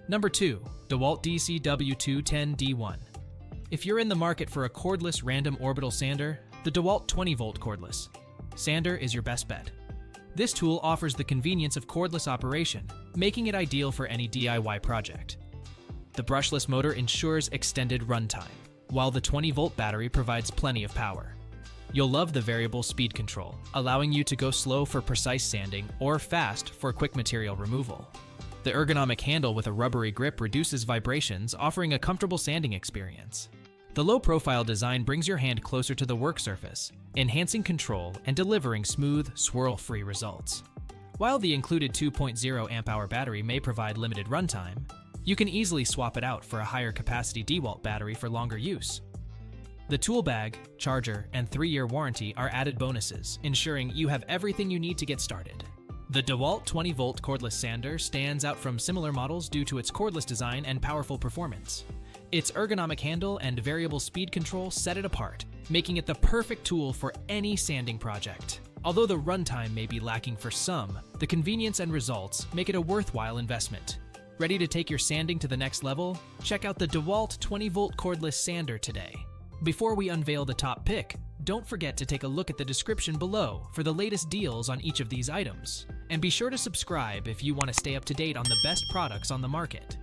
Number 2. DEWALT DCW210D1. If you're in the market for a cordless random orbital sander, the DEWALT 20-volt cordless sander is your best bet. This tool offers the convenience of cordless operation, making it ideal for any DIY project. The brushless motor ensures extended runtime, while the 20-volt battery provides plenty of power. You'll love the variable speed control, allowing you to go slow for precise sanding or fast for quick material removal. The ergonomic handle with a rubbery grip reduces vibrations, offering a comfortable sanding experience. The low-profile design brings your hand closer to the work surface, enhancing control and delivering smooth, swirl-free results. While the included 2.0 amp-hour battery may provide limited runtime, you can easily swap it out for a higher capacity DEWALT battery for longer use. The tool bag, charger, and 3-year warranty are added bonuses, ensuring you have everything you need to get started. The DEWALT 20-volt cordless sander stands out from similar models due to its cordless design and powerful performance. Its ergonomic handle and variable speed control set it apart, making it the perfect tool for any sanding project. Although the runtime may be lacking for some, the convenience and results make it a worthwhile investment. Ready to take your sanding to the next level? Check out the DEWALT 20-volt cordless sander today. Before we unveil the top pick, don't forget to take a look at the description below for the latest deals on each of these items. And be sure to subscribe if you want to stay up to date on the best products on the market.